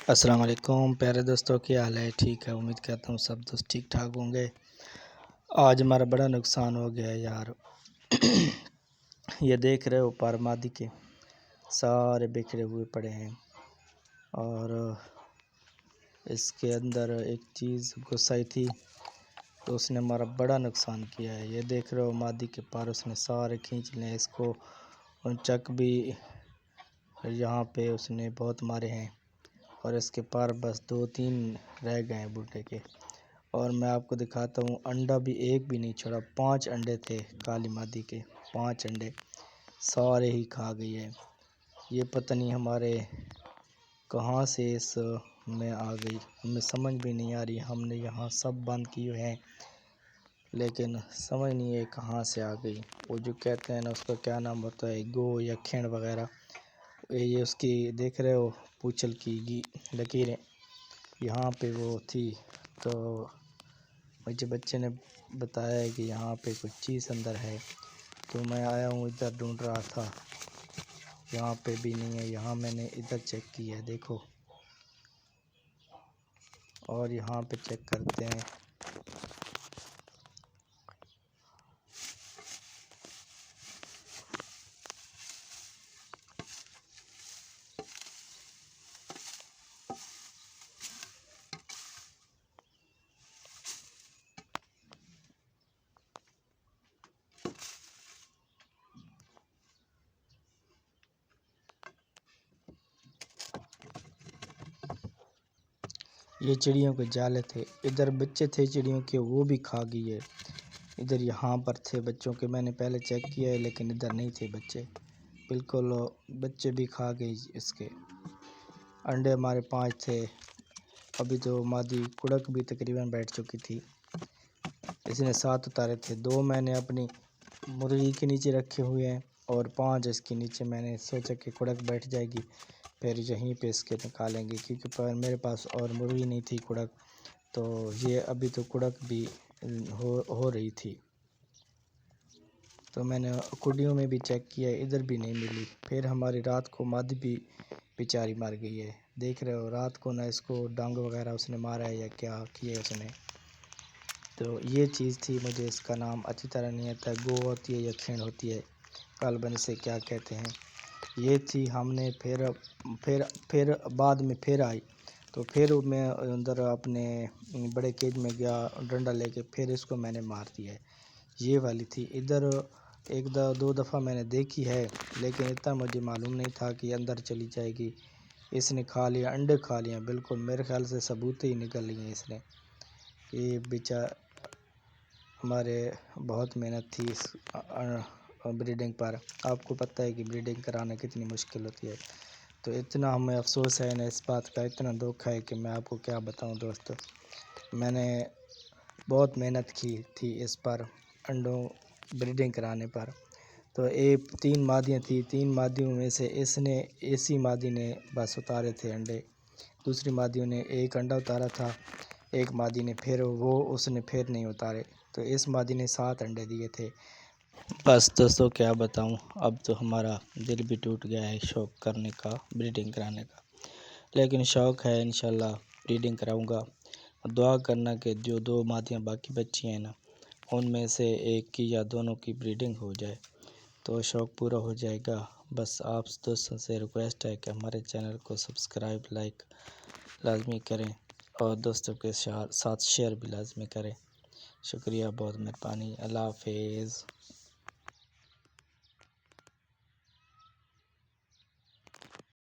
السلام علیکم پیارے دوستوں، کیا حال ہے؟ ٹھیک ہے، امید کرتا ہوں سب دوست ٹھیک ٹھاک ہوں گے۔ آج ہمارا بڑا نقصان ہو گیا ہے یار۔ یہ دیکھ رہے ہو پارمادی کے سارے بکھرے ہوئے پڑے ہیں، اور اس کے اندر ایک چیز گھسائی تھی تو اس نے ہمارا بڑا نقصان کیا ہے۔ یہ دیکھ رہے ہو مادی کے پار اس نے سارے کھینچ لیں، اس کو چک بھی یہاں پہ اس نے بہت مارے ہیں، اور اس کے پار بس 2-3 رہ گئے ہیں بوٹے کے۔ اور میں آپ کو دکھاتا ہوں، انڈا بھی ایک بھی نہیں چھوڑا۔ 5 انڈے تھے کالی مادی کے، 5 انڈے سارے ہی کھا گئی ہے۔ یہ پتہ نہیں ہمارے کہاں سے اس میں آ گئی، ہمیں سمجھ بھی نہیں آ رہی۔ ہم نے یہاں سب بند کیے ہیں لیکن سمجھ نہیں ہے کہاں سے آ گئی۔ وہ جو کہتے ہیں نا، اس کا کیا نام ہوتا ہے، گو یا کھینڈ وغیرہ، یہ اس کی دیکھ رہے ہو پوچھل کی لکیریں یہاں پہ وہ تھی۔ تو مجھے بچے نے بتایا ہے کہ یہاں پہ کچھ چیز اندر ہے، تو میں آیا ہوں، ادھر ڈھونڈ رہا تھا، یہاں پہ بھی نہیں ہے۔ یہاں میں نے ادھر چیک کیا ہے، دیکھو، اور یہاں پہ چیک کرتے ہیں۔ یہ چڑیوں کے جالے تھے، ادھر بچے تھے چڑیوں کے، وہ بھی کھا گئی ہے۔ ادھر یہاں پر تھے بچوں کے، میں نے پہلے چیک کیا ہے لیکن ادھر نہیں تھے بچے، بالکل بچے بھی کھا گئی اس کے۔ انڈے ہمارے 5 تھے، ابھی تو مادی کڑک بھی تقریباً بیٹھ چکی تھی۔ اس نے 7 اتارے تھے، 2 میں نے اپنی مرغی کے نیچے رکھے ہوئے ہیں، اور 5 اس کے نیچے میں نے سوچا کہ کڑک بیٹھ جائے گی، پھر یہیں پہ اس کے نکالیں گے، کیونکہ میرے پاس اور مرغی نہیں تھی کڑک، تو یہ ابھی تو کڑک بھی ہو رہی تھی۔ تو میں نے کڈیوں میں بھی چیک کیا، ادھر بھی نہیں ملی۔ پھر ہماری رات کو مادی بھی بیچاری مر گئی ہے، دیکھ رہے ہو، رات کو نہ اس کو ڈانگ وغیرہ اس نے مارا ہے یا کیا کیا ہے اس نے۔ تو یہ چیز تھی، مجھے اس کا نام اچھی طرح نہیں آتا ہے، گو ہوتی ہے یا کھینڈ ہوتی ہے، کالبن سے کیا کہتے ہیں۔ یہ تھی، ہم نے پھر بعد میں پھر آئی، تو پھر میں اندر اپنے بڑے کیج میں گیا ڈنڈا لے کے، پھر اس کو میں نے مار دیا ہے۔ یہ والی تھی، ادھر 1-2 دفعہ میں نے دیکھی ہے لیکن اتنا مجھے معلوم نہیں تھا کہ اندر چلی جائے گی۔ اس نے کھا لیا، انڈے کھا لیا، بالکل میرے خیال سے ثبوت ہی نکل لی ہیں اس نے۔ یہ ہمارے بہت محنت تھی اس بریڈنگ پر، آپ کو پتہ ہے کہ بریڈنگ کرانا کتنی مشکل ہوتی ہے، تو اتنا ہمیں افسوس ہے نا اس بات کا، اتنا دکھ ہے کہ میں آپ کو کیا بتاؤں دوست۔ میں نے بہت محنت کی تھی اس پر، انڈوں بریڈنگ کرانے پر۔ تو 3 مادیاں تھیں، 3 مادیوں میں سے اسی مادی نے بس اتارے تھے انڈے، دوسری مادیوں نے 1 انڈا اتارا تھا، 1 مادی نے پھر اس نے پھر نہیں اتارے، تو اس مادی نے 7 انڈے دیے تھے۔ بس دوستوں کیا بتاؤں، اب تو ہمارا دل بھی ٹوٹ گیا ہے شوق کرنے کا، بریڈنگ کرانے کا، لیکن شوق ہے، انشاءاللہ بریڈنگ کراؤں گا۔ دعا کرنا کہ جو 2 مادیاں باقی بچی ہیں نا، ان میں سے ایک کی یا دونوں کی بریڈنگ ہو جائے تو شوق پورا ہو جائے گا۔ بس آپ دوستوں سے ریکویسٹ ہے کہ ہمارے چینل کو سبسکرائب، لائک لازمی کریں، اور دوستوں کے ساتھ شیئر بھی لازمی کریں۔ شکریہ، بہت مہربانی، اللہ حافظ۔